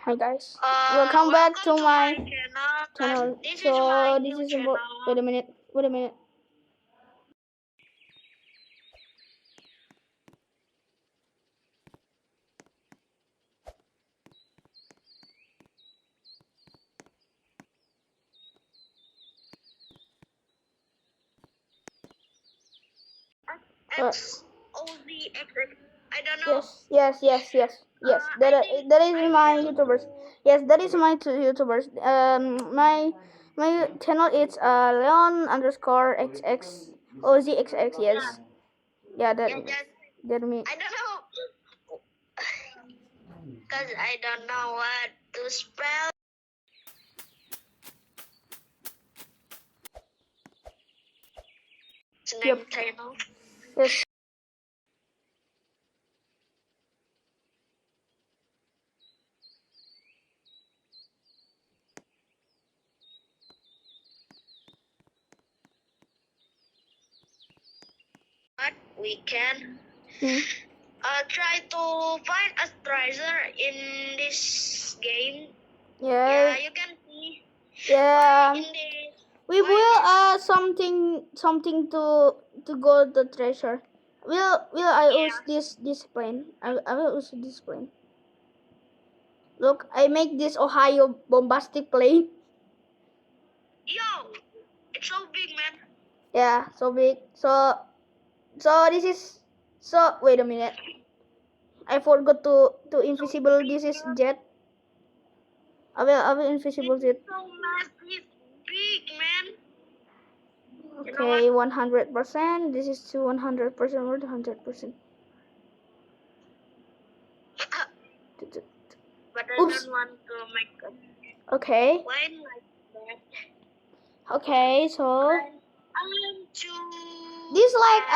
Hi guys, welcome back to my channel. This is So my this new is channel. wait a minute. XOZXX. I don't know. Yes. That is my YouTubers. Yes, that is my YouTubers. My channel is Leon underscore XX OZXX. Yes, yeah, that me. I don't know. Because I don't know what to spell. Yep. Channel. Yes. But we can Hmm. try to find a treasure in this game. Yeah. You can see. Yeah. In this. We will something to go the treasure. Will I use this plane? I will use this plane. Look, I make this Ohio bombastic plane. Yo, it's so big, man. Yeah, so big. So this is wait a minute. I forgot to invisible. This is jet. I will invisible jet. It's so massive, big, man. Okay, 100%. This is to 100% or 100%. But I Oops. don't want to make a Okay. plane like that. Okay, so I want to. this like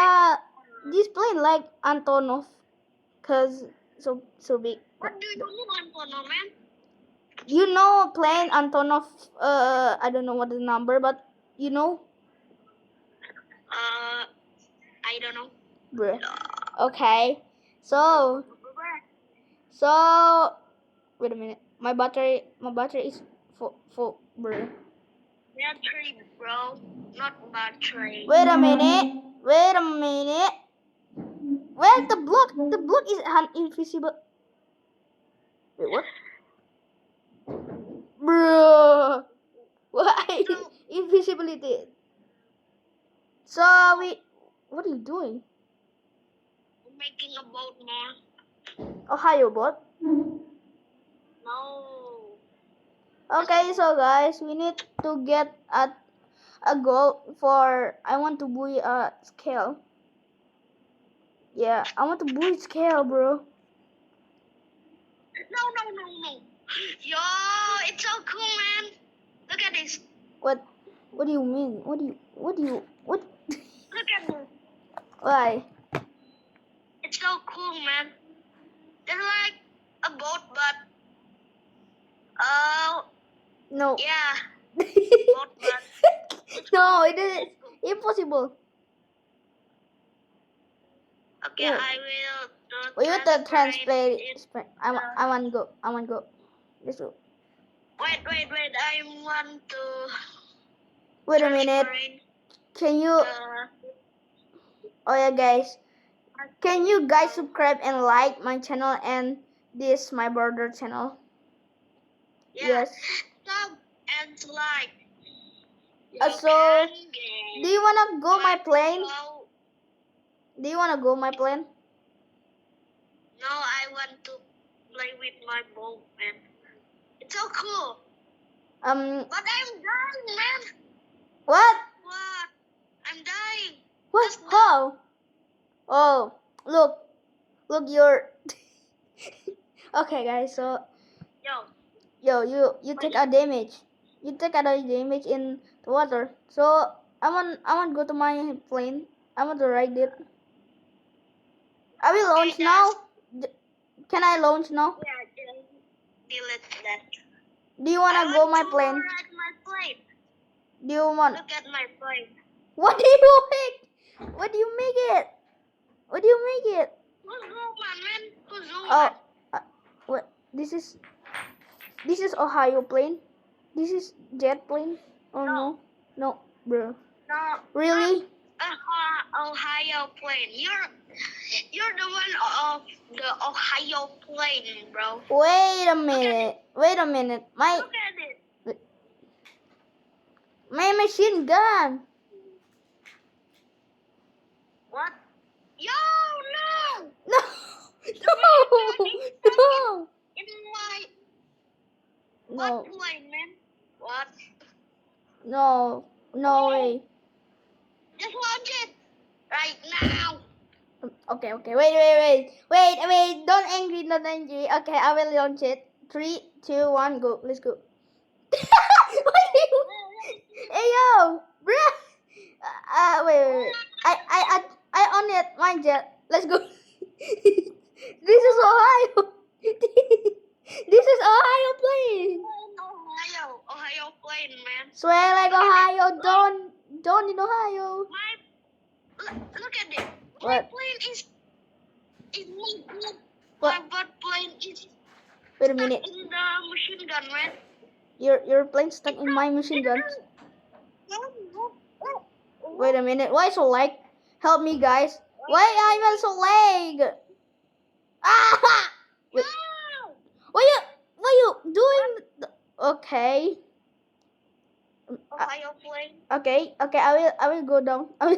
this plane like Antonov, cause so big. What do you mean, Antonov, man? You know plane Antonov. I don't know what the number, but you know. I don't know. Bruh. Okay. So wait a minute. My battery is full, bruh. Battery, bro, not battery. Wait a minute. Well, the block is invisible. Wait, what? Bro, why invisibility? So what are you doing? Making a boat more. Ohio bot. No. Okay, so guys, we need to get a goal for. I want to buoy a scale. Yeah, I want to buoy scale, bro. No. Yo, it's so cool, man. Look at this. What do you mean? What? Look at this. Why? It's so cool, man. It's like a boat, but No. yeah, boat, but No, it is impossible. okay, Yeah. I will. We will translate. It. I want go. Let's go. Wait. I want to. Wait a minute. Can you? Oh yeah, guys. Can you guys subscribe and like my channel and this my brother channel? Yeah. Yes. Sub and like. So, do you wanna go my plane? Do you wanna go my plane? No, I want to play with my boat, man. It's so cool. But I'm dying, man. What? What? I'm dying. What? How? Oh, look, you're. Okay, guys. So, you take a damage. You take a damage in the water. So I want go to my plane. I want to ride it. I will launch now. Can I launch now? Yeah, delete that. Do you wanna go my plane? Ride my plane. Do you want? Look at my plane. What do you make? What do you make it? What do you make it? Who's Roman, man? Who's Roman? Oh, what? This is. This is Ohio plane. This is jet plane. Oh no, no, bro. No. Really? Ohio plane. You're the one of the Ohio plane, bro. Wait a minute. Wait a minute. Look at it. My machine gun. What? Yo, no! No. No. In my No. what plane, man? What? No. No way. Just launch it right now. Okay. Wait. Don't angry. Okay, I will launch it. 3, 2, 1, go. Let's go. Hey yo, bruh. Wait. I on it. My jet. Let's go. This is Ohio. This is Ohio plane. Ohio plane, man. Swear like Ohio. Don't in Ohio. Look at it. My What? plane is What? my plane is Wait a minute. in the machine gun, man. Your plane stuck in my machine gun. Wait a minute. Why so lag? Help me, guys. Why I am so lag? Ah! Wait. What you doing? Okay. Ohio plane. Okay. I will go down. My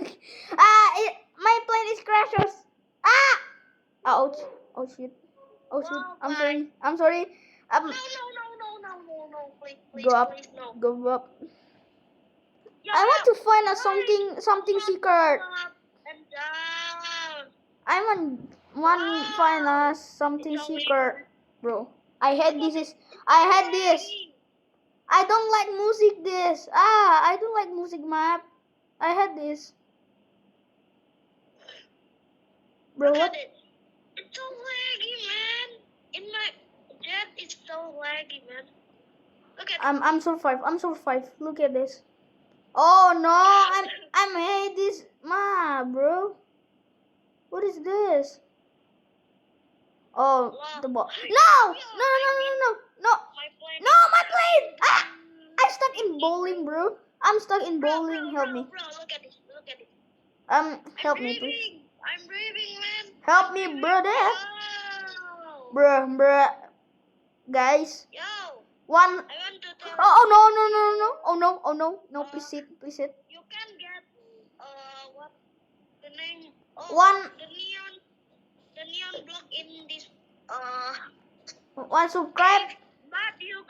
plane is crashes. Ah! Ouch. Oh shit. I'm sorry. No, please, Go up. please, no. Go up. Yeah, I want to find out something secret. Up and down. I want find us something secret, bro. I hate this. I don't like music. I don't like music map. I hate this, bro. Look What? at it. It's so laggy, man. In my jet, it's so laggy, man. Look at it. I'm survive. Look at this. Oh no, I'm hate this map, bro. What is this? Oh, Wow. the ball. No. My plane. No, my plane! Ah! I'm stuck in bowling, bro. I'm stuck in bowling. Help me. Bro, look at this. Look at it. Help me, please. I'm breathing, man. Help me, brother. Wow. Bruh. Guys. Yo, One. I want to tell Oh no. Oh no. No, please sit. you can get what the name? Oh, One. the neon block in this One subscribe. but you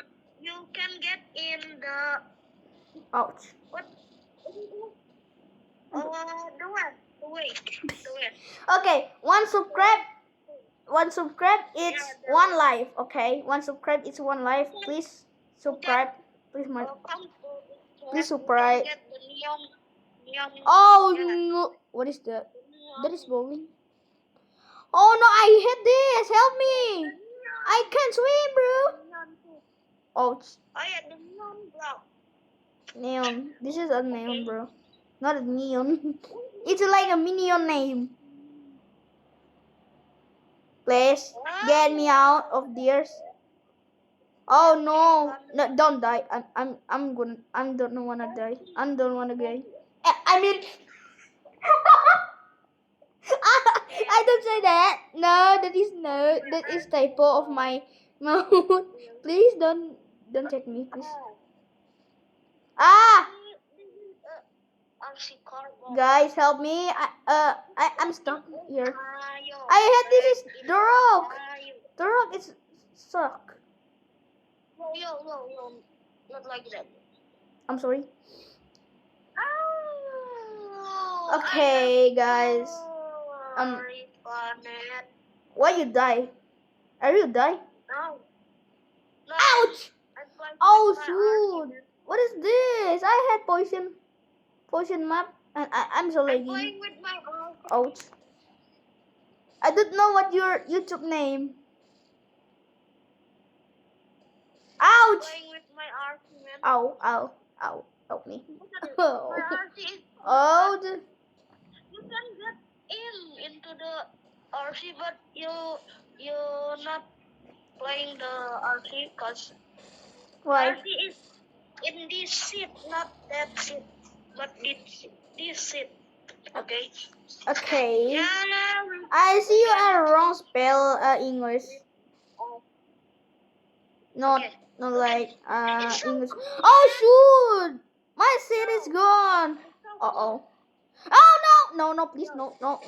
can get in the Ouch. what? The way. Okay, one subscribe. It's one life. Okay, one subscribe. It's one life. Please subscribe. Please subscribe. Get the neon. Oh Yeah. no! What is that? That is bowling. Oh no! I hate this. Help me! I can't swim, bro. Ouch. Oh yeah, the neon block. Neon. This is a neon, bro. Not a neon. It's like a minion name. Please get me out of this. Oh no! No, don't die. I don't wanna die. I don't wanna die. I mean, I don't say that. No, that is typo of my mouth. Please don't take me, please. Ah, RC carbon. guys, help me. I'm stuck here. I hate this is the rock. The rock is suck. Yo, not like that. I'm sorry. Oh, Okay, guys. Why you die? Are you die? No. Ouch! Oh shoot! What is this? I had poison map, and I'm so I'm laggy. playing with my Ouch! I don't know what your YouTube name. Ouch! playing with my RC, man. Ow! Help me! My RC is Oh, you can get into the RC, but you're not playing the RC because Why? Archie is in this seat, not that seat, but this seat. Okay. Okay. Yeah. I see you are wrong spell English. Not Okay. not like It's so English. cool, Oh man. shoot! My seat is gone. Uh oh. Oh no, please, no. Oh,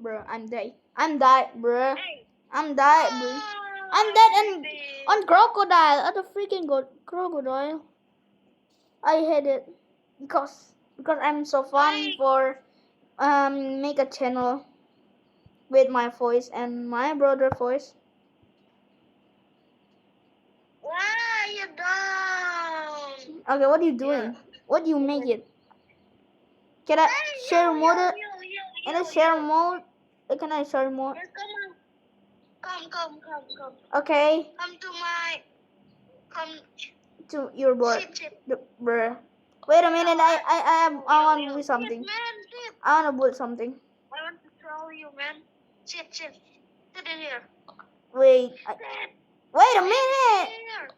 bro, I'm dead. I'm dead, bro. Hey. I'm dead, bro. I'm Oh, dead and baby. on crocodile. At the freaking crocodile. I hate it because I'm so fun Why? for make a channel with my voice and my brother voice. Why you down? Okay, what are you doing? What do you make it? Can I Hey, share mode? yo. Can I share mode? Can I share mode? Yes, come on. Come. Okay, Come to my. Come. to your board. Sit. Bruh. Wait a minute, I want to do something. Sit, man, sit. I want to build something. I want to troll you, man. Sit. Sit in here. Wait. Sit. Wait a minute. Here.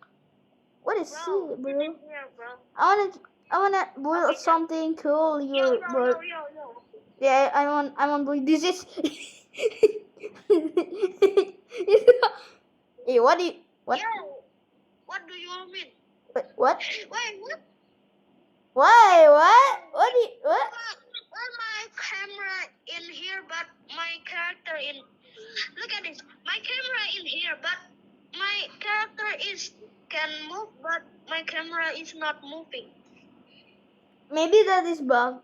What is Bro, it, sit bro? in here, bro. I wanna build Okay, something cool. Your board. Yo. Yeah, I want to build. This is. Hey, what? Yo, what do you mean? Wait, what? Wait, what? Why? What? What? Why my camera in here, but my character in? Look at this. My camera in here, but my character can move, but my camera is not moving. Maybe that is bug.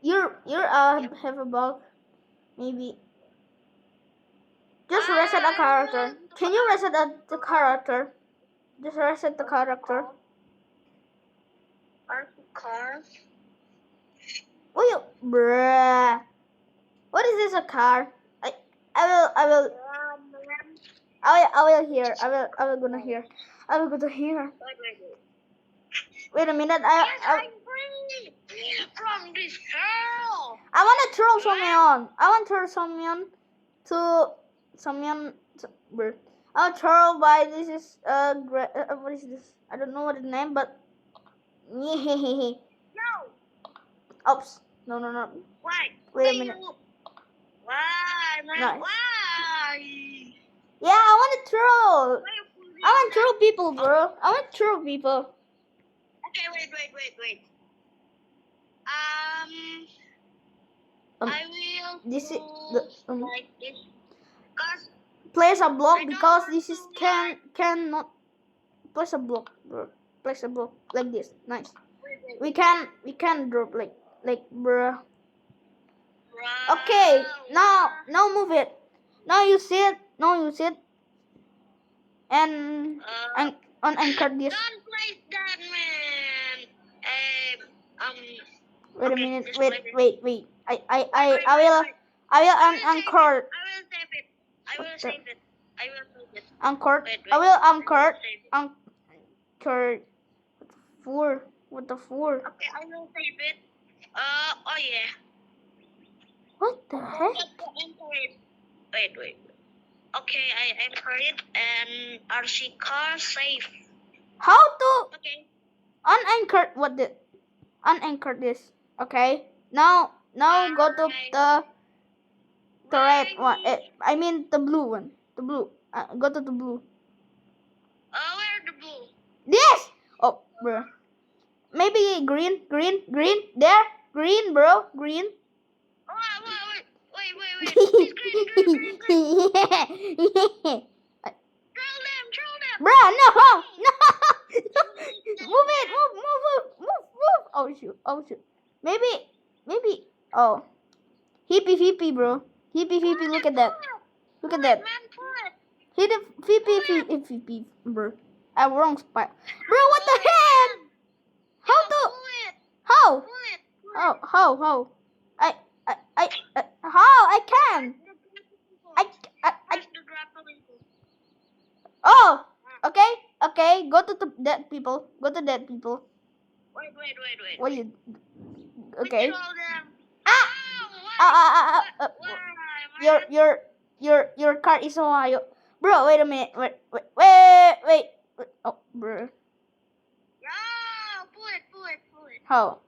You're have a bug. Maybe. Just reset a character. Can you reset the character? Just reset the character. Car? Will you, bruh? What is this, a car? I will hear. I will go to here. Wait a minute. I'm free from this hell. I want to throw someone. I want to throw someone to someone. Bruh. I'll throw by this is what is this? I don't know what the name, but No. oops. No. Why? Wait a minute. Why, man? Nice. Why? Yeah, I want to throw. I want to throw people, bro. I want to throw people. Okay, wait. I will This is do like this. Cause place a block I don't because want this is to cannot place a block, bro. Place a block like this. Nice. wait. We can drop like bro. Wow. Okay, now move it. Now you sit. And anchor this. Don't place that, man. Wait a okay, minute. just Wait. I I will I anchor. will save it. Anchor. Wait. I will save it. anchor. What the four? Okay, I will save it. Oh yeah. What the heck? Wait. Okay, I anchor it and RC car safe. How to Okay. unanchor this? Okay. Now go to the red one. I mean the blue one. The blue. Go to the blue. Where the blue? This. Oh, bro. Maybe green. There. Green, bro. Green. Oh, wait. It's green. Yeah. Troll them. Bruh, no. Move it. Move. Oh shoot. Maybe. Oh. Hippie, bro. Hippie. Look at that. Man, pull it. Hit a VP, bro. I wrong spot. Bro, what the heck? How to? Pull it. How? Pull it. Oh, how? How? I can. I. Press the grappling hook. Oh. Okay. Go to the dead people. Wait. What you? Okay. Control them. Ah. Why, man? Your car is Ohio. Bro, wait a minute. Wait. Oh, bro. How?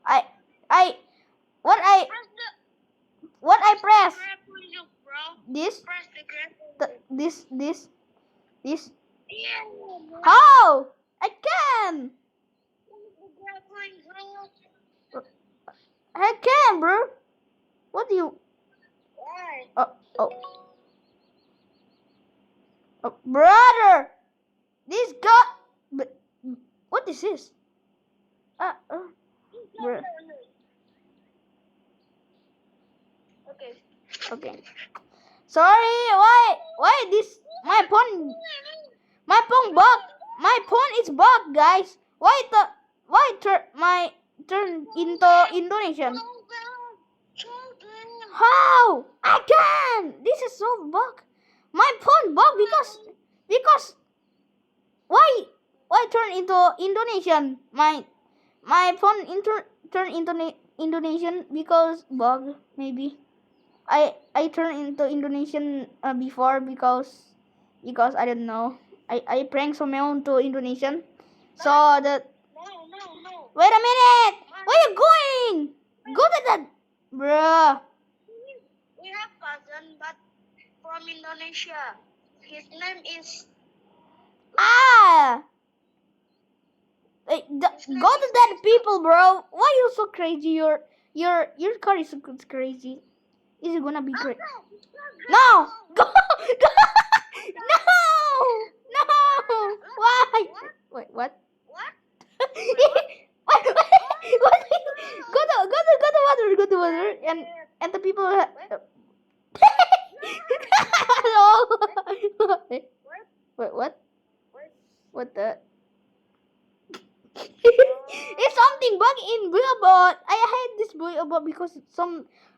What Press the press? grappling hook, bro. This, Press the grappling the, hook. this. Yeah, bro. How? I can. The grappling hook. I can, bro. What do you? Why? Oh, brother. This guy. But what is this? Bro. Okay. Okay. Sorry. Why this? My phone bug. My phone is bug, guys. Why turn into Indonesian? How? I can. This is so bug. My phone bug because why turn into Indonesian? My phone turn into Indonesian because bug maybe. I turn into Indonesian before because I don't know. I prank someone to Indonesian. So that No. wait a minute. Where you going? Go to that, bruh. We have cousin, but from Indonesia. His name is. Ah. Go to that people, bro. Why you so crazy? Your car is so crazy. Is it gonna be great? No! Go! Go! No! No! Why? Wait, what? What? What? Go to water, and the people. Hello. Wait, what? What the? It's something bug in Build-A-Bot. I hate this Build-A-Bot because it's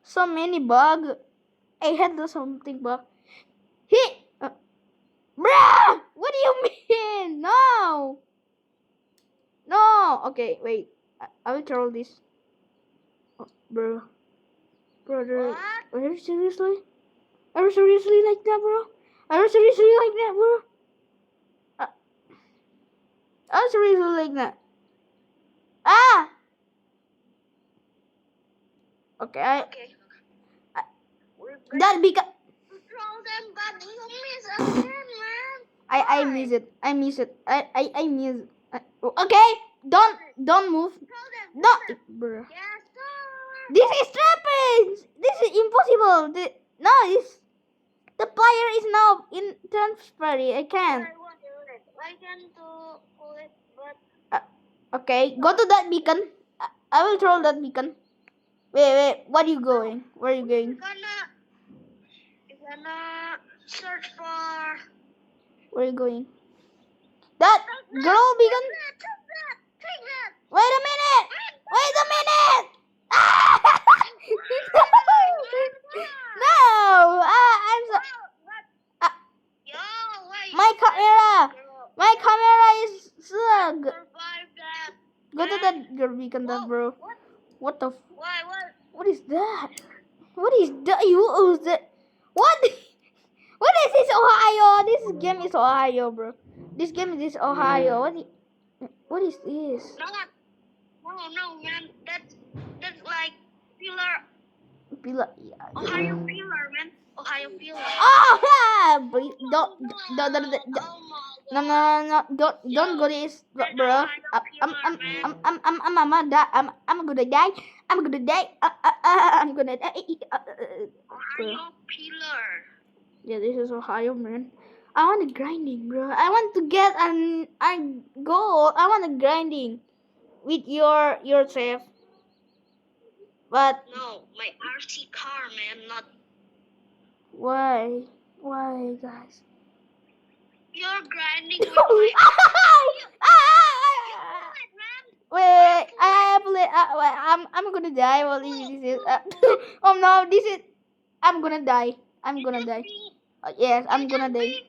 so many bug. I hate the something bug. Bruh! What do you mean? No! No! Okay, wait. I will troll this. Oh, bro. Brother. What? Are you seriously? Are you seriously like that, bro? Are you seriously like that, bro? Are you seriously like that? Ah! Okay, Okay. that because Control them, but you miss again, man. I miss it. I miss it. I miss it. Okay, don't move. Control them. No, bro. Yes, sir. This is trapping. This is impossible. The player is now in transferry. I can't. I want to do it. I can do it, but Okay, go to that beacon. I will troll that beacon. Wait. Where are you going? Where are you going? you're gonna search for. Where are you going? That girl beacon. Take that. Wait a minute. Wait a minute. Ah! No. I'm so. Yo, wait. My camera is slug. Survive that. Go to that girl beacon, that bro. What? What the? Why? What is that? What is that? Who's that? What? What is this, Ohio? This game is Ohio, bro. This game is Ohio. What is this? No, man. That's like pillar. Yeah. Ohio pillar, man. Ohio pillar. Oh, please don't. Oh my No. Don't go this, bro. I'm gonna die. I'm gonna die. I'm gonna die. Ohio pillar. Yeah, this is Ohio, man. I want a grinding, bro. I want to get a goal. I want a grinding with yourself. But No, my RC car, man. Not why? Why, guys? you're grinding with my. Wait, I'm gonna die while this is. Oh no, this is. I'm gonna die. I'm gonna die. Yes, I'm gonna die.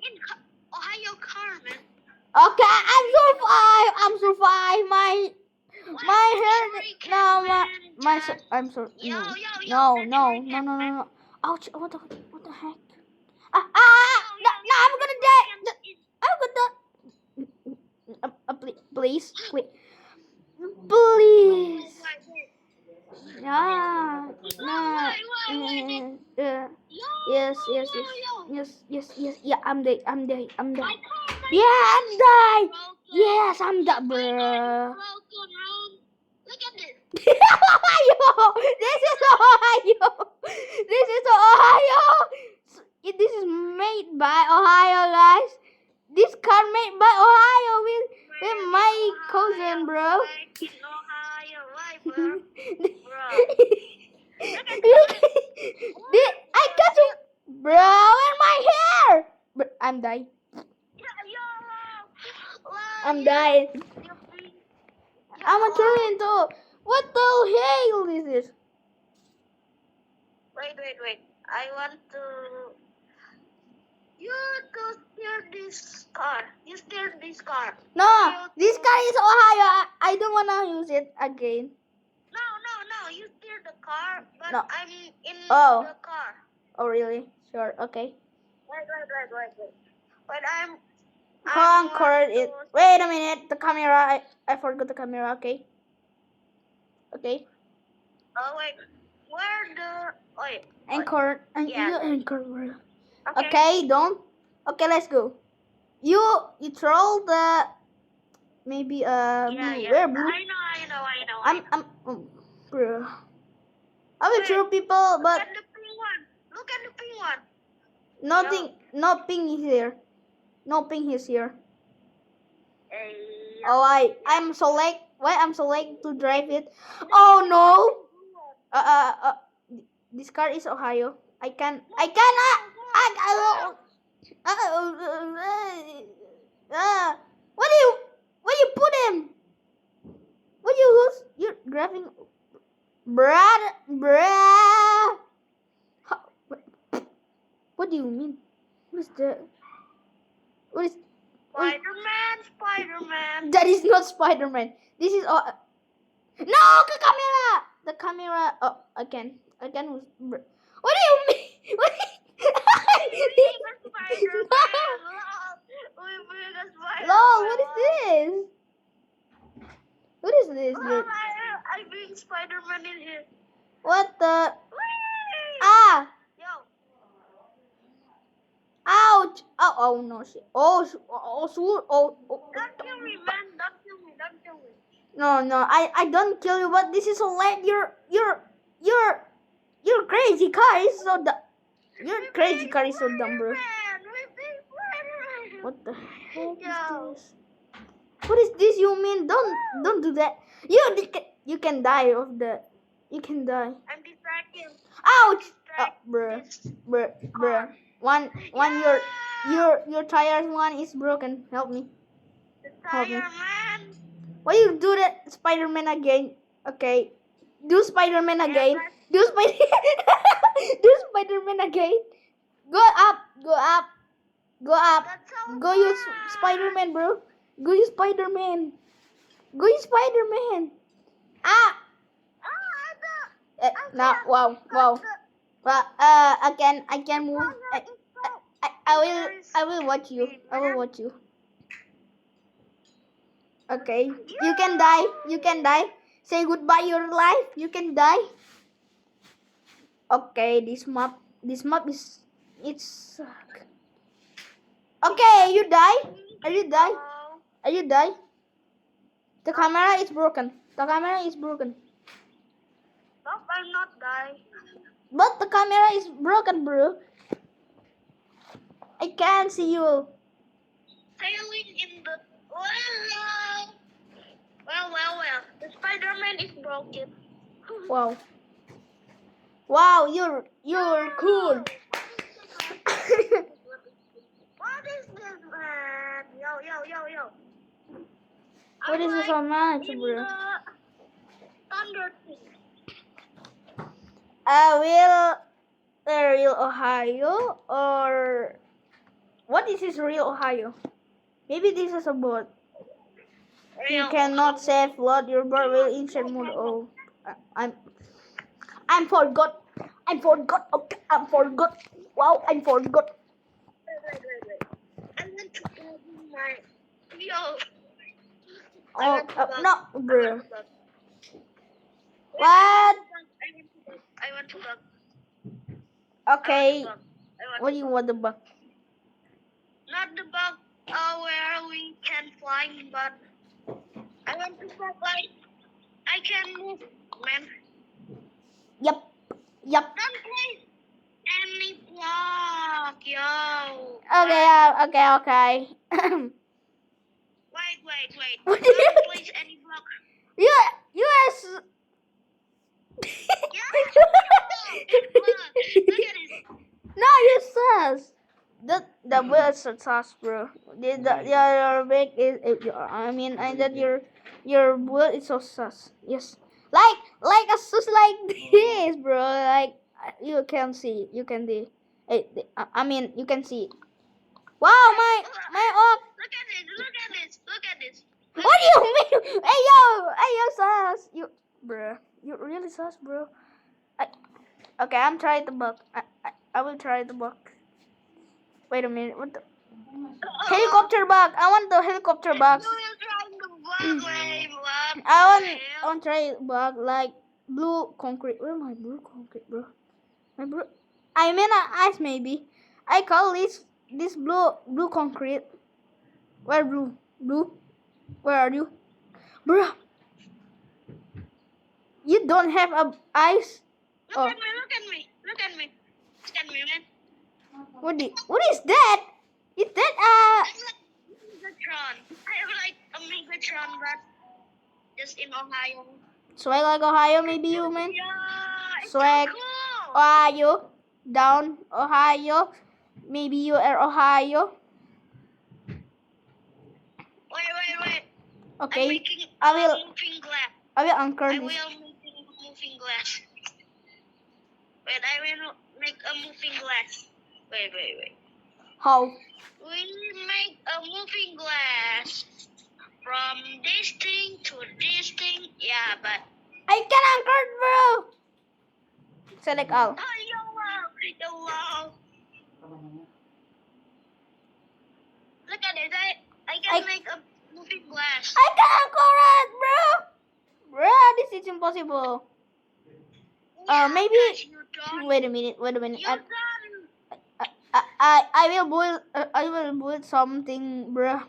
Ohio car, man. Okay, I'm survive. My hair. No, I'm sorry. No. Ouch! What the heck? No, I'm gonna die. I'm gonna. Please. Yeah. Nah. Wait. Yo, Yes. yo, Yes. yo, Yes. yo. Yes. Yes. Yes. Yeah. I'm dead. I'm dead. I'm My dead. car, my Yeah. car I'm is dead. broken. Yes. I'm dead, My car is bro. broken, Ron. Look at this. Ohio. This is Ohio. This is Ohio. This is made by Ohio, guys. This car made by Ohio with my cousin, bro. Made in Ohio. Why, bro? Bro. Look at Look, this. I got you, bro. And my hair. But I'm dying. Yo. I'm dying. Yo. I'm a killing too. What the hell is this? Wait. I want to. You to steer this car. You steer this car. No, this car is Ohio. I don't wanna use it again. No. You steer the car, but No. I'm in Oh. the car. Oh really? Sure. Okay. Wait. But I'm. Conquered it. Wait a minute. The camera. I forgot the camera. Okay. Okay. Oh wait. Where the? Wait. Anchor. Yeah. You anchor. Bro. Okay. Okay. Don't. Okay. Let's go. You troll the. Maybe blue. Yeah. Where blue? I know. I'm bro. I will Wait. throw people, but Look at the pink one. Look at the pink one. nothing. No ping is here. No ping is here. Oh, I'm select. Why I'm select to drive it? Oh no. This car is Ohio. I cannot. Where you put him? You're driving, bruh. What do you mean? What is that? What is? Spider-Man. That is not Spider-Man. This is no, the camera. The camera. Oh, again. What do you mean? Lol, what is this? What is this? I bring Spider-Man in here. What the? Yo. Ouch! Oh no shit! Oh, sure! Don't kill me, man! Don't kill me! No! I don't kill you, but this is so late. Your crazy car is so dumb. Your crazy car is so dumb, bro. What the heck is this? What is this? You mean don't do that? You can die of the. You can die. I'm distracting. Ouch! Bruh. One your tires one is broken. Help me. Help me. Man. Why you do that Spider-Man again? Okay. Do Spider-Man again. Do Spider-Man again. Go up. That's so Go use fun. Spider-Man, bro. Go use Spider-Man. Now, wow. Again, I can move. I will watch you. Okay. You can die. Say goodbye your life. You can die. Okay, this map is it's okay, you die. Are you die? The camera is broken. Nope, I'm not dying. But the camera is broken, bro. I can't see you. Sailing in the well. The Spider-Man is broken. Wow, you're cool. What is this, man? Yo. What is this so much, in bro? the Thunder thing. Will real Ohio or what is this real Ohio? Maybe this is a bot. You cannot save flood. Your bird will insert mode. Oh, I'm forgot. Okay, I'm forgot. Wow, I'm forgot. Wait. I'm going to plug in my yo. Oh, no, bro. What? I want to bug. Okay. I want What do you want the bug? not the bug where we can fly, but I want to bug like I can move, man. Yep. Don't place any block, yo. Okay. Okay. Wait. What do you? Don't place any block. U.S. Yeah. Look at it. No, you sus. The words are sus, bro. Your big is I mean that your word is so sus. Yes, like a sus like this, bro. Like you can see, you can see. I mean you can see. Wow, my off. Look at this. What do you mean? Hey yo, sus. Bro, you really sus, bro. Okay, I'm trying to bug. I will try the bug. Wait a minute. What the helicopter bug? I want the helicopter bug. You will try the bug, wait, what? I want try bug like blue concrete. Where my blue concrete, bro? My blue. I mean ice maybe. I call this blue concrete. Where blue? Blue? Where are you, bro? You don't have a ice. Look at me, man. What is that? Is that I'm like Megatron. I am like a Megatron, but just in Ohio. swag like Ohio? Maybe you man. Yeah, it's Swag. so cool. Ohio, down Ohio. Maybe you are Ohio. Wait. Okay, I'm making I will- moving glass. I will anchor I this. will making moving glass. Wait, I will make a moving glass. Wait. How? We make a moving glass from this thing to this thing. Yeah, but I can anchor, bro. Select all. yo, wow. Look at it. I can make a moving glass. I can anchor it, bro. Bro, this is impossible. Maybe. Guys, you don't. Wait a minute. You don't. I will build something, bro.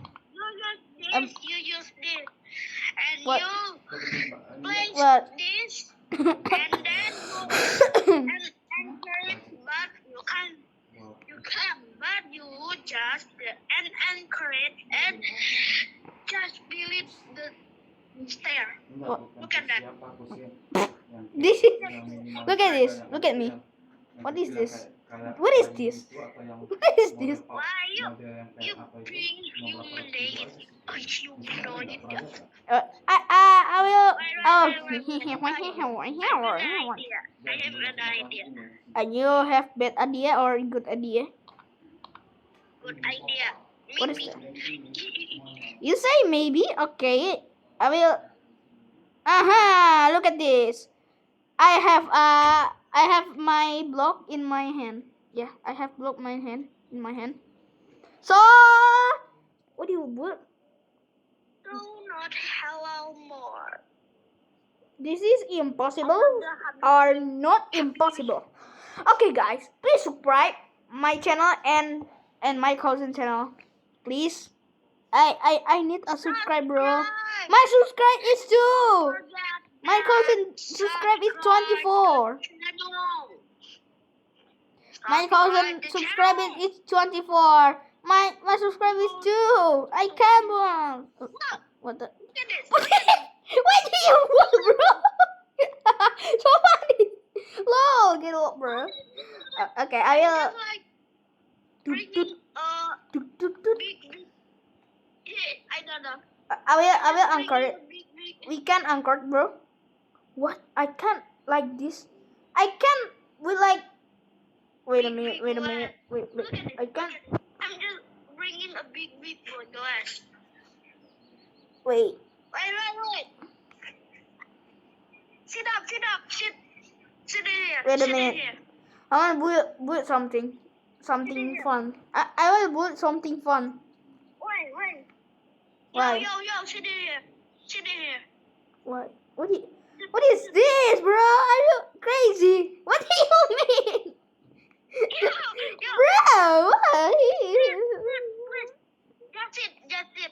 You use this, and What? you place What? this, and then you anchor it, but you just anchor it and just build it the stair. Look at that. This is. Look at this. Look at me. What is this? What is this? What is this? Why you bring human days? Oh, you know it. I will. Oh. I have an idea. You have bad idea or good idea? Good idea. What is Maybe. that? You say maybe? Okay. I will. Aha! Look at this. I have my block in my hand. Yeah, I have block in my hand. So what do you put? Do not hello more. This is impossible or not impossible. Okay guys, please subscribe my channel and my cousin channel. Please. I need a subscribe, bro. My subscribe is 2. My cousin subscribe is 24. My cousin subscribe is 24. My subscribe is 2. I can't. What the? Look at this. What do you want, bro? So funny. Lol, get up, bro. Okay, I will. Like bringing big. I don't know. I will anchor it. Big. We can anchor, bro. What? I can't like this. I can. We like. Wait a minute. Wait. Look at it. I can't. I'm just bringing a big glass. Wait. Wait. Sit up. Sit in here. Wait a Sit in minute. here. I want to build something fun. I will build something fun. Wait. Why? Yo, sit in here. What? What? What is this, bro? Are you crazy? What do you mean? Yo, Bro, what? please. That's it.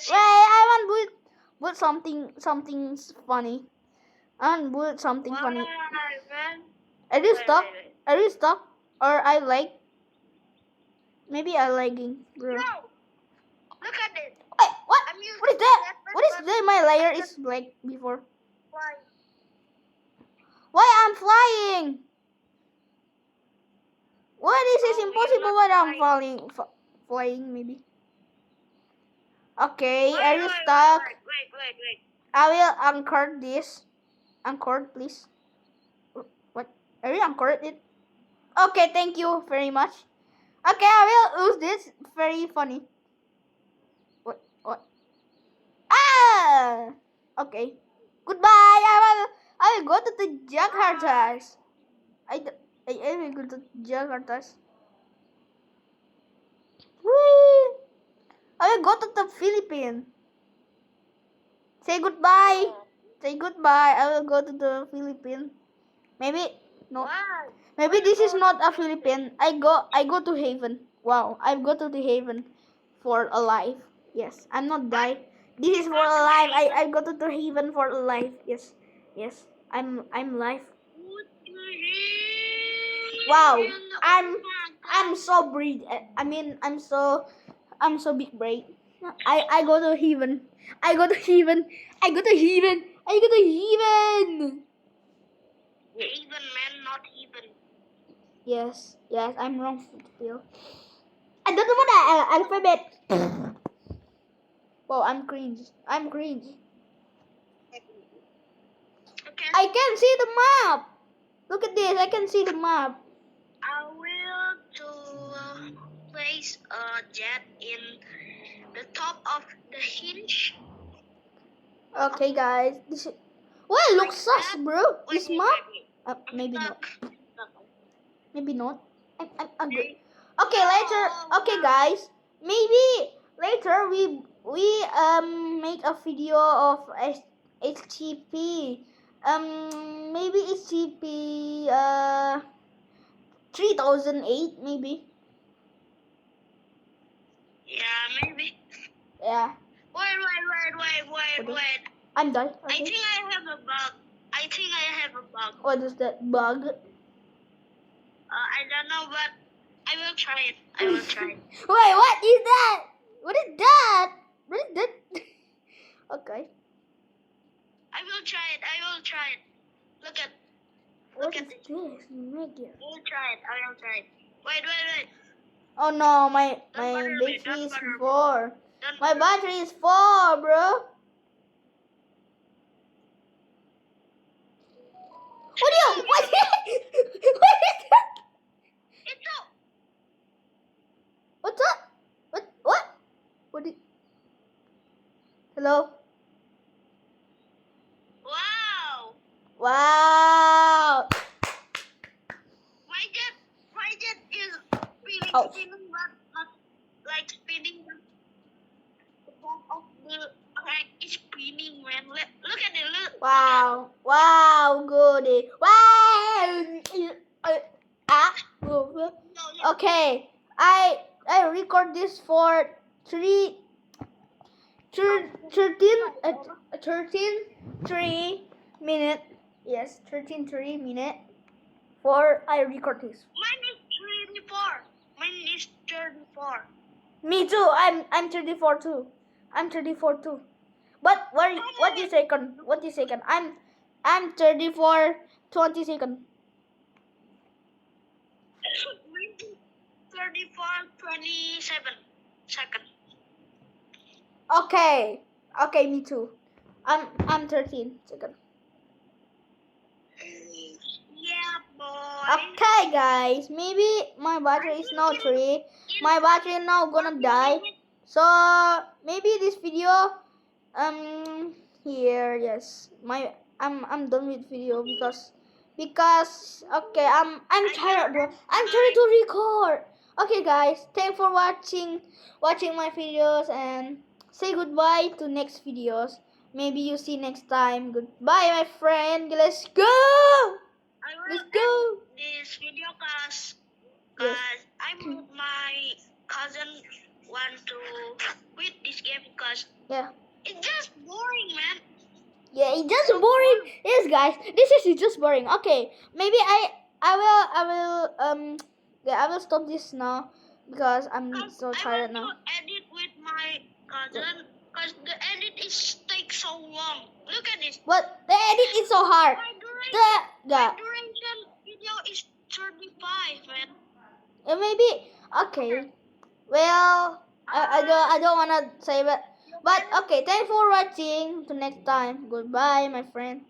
Wait, I want to put something funny. I want to put something Why, funny. man? Are you Wait, stuck? wait. Are you stuck? Or I like? Maybe I lagging, bro. Yo, look at this. Wait, what? I'm using What is that? weapon, What is but that? My layer is black before. why? Why I'm flying? What is this Oh, impossible? you're Why not I'm flying maybe. Okay, Wait, are you wait, stuck? wait. I will anchor this. Anchor, please. What? Are you anchored it? Okay, thank you very much. Okay, I will use this. Very funny. What? Ah! Okay. Goodbye. I will go to the Jakartas. I will go to Jakartas. Whee! I will go to the Philippines. Say goodbye. Oh, Say goodbye. I will go to the Philippines. Maybe no. why? Maybe this is not a Philippine. I go to heaven. Wow, I go to the heaven for alive. Yes, I'm not die. This is for alive. I go to the heaven for alive. Yes. Yes. I'm live. Wow. I'm so brave. I mean I'm so big brain. I go to heaven. I go to heaven. I go to heaven. I go to heaven. Even man, not even. Yes, I'm wrong still. I don't know what the alphabet. Wow, I'm cringe. Okay. I can see the map. Look at this. I can see the map. I will to place a jet in the top of the hinge. Okay, guys. This is... Well, it looks sus, bro. This map. Maybe not. Maybe not. I'm good. Okay, later. Okay, guys. Maybe later we make a video of HTTP. Maybe HTTP 3008 maybe. Yeah, maybe. Yeah. Wait. I'm done. I Okay. think I have a bug. What is that bug? I don't know, but I will try it. Wait, what is that? What is that? Okay. I will try it. Look at What is at this? this. Mega. I will try it. Wait. Oh no, my Don't bother me, battery don't is bother me. 4. Don't My bother me. battery is 4, bro. What is that? It's so What's up? What did... Hello? wow. Wow. My jet is Oh. spinning, but not like spinning. The top of the crack is spinning, man. Look at it. Look. Wow, goody. Wow. No. Okay. I record this for 13 3 minute. Yes, 3 minute. For I record this. Mine is 34. Me too. I'm 34 too. But what is second? I'm 34 20 second. Mine is 34 27 seconds. Okay, me too. I'm 13 second. Yeah, boy. Okay, guys. Maybe my battery is now 3. My battery now gonna die. So maybe this video here, yes. I'm done with video because okay, I'm tired, bro. I'm tired to record. Okay, guys. Thanks for watching my videos, and say goodbye to next videos. maybe you see next time. Goodbye, my friend. Let's go. I will Let's go. end this video cause Yes. I made my cousin want to quit this game because Yeah. it's just boring, man. Yeah, it's just So boring. boring. Yes, guys, this is just boring. Okay, maybe I will stop this now because I'm Cause so I tired want to now. edit with my cousin cause the edit is take so long. Look at this. But the edit is so hard. My The duration video is 35, man. maybe okay. Well, I don't wanna say but okay. Thanks for watching. Till next time. Goodbye, my friend.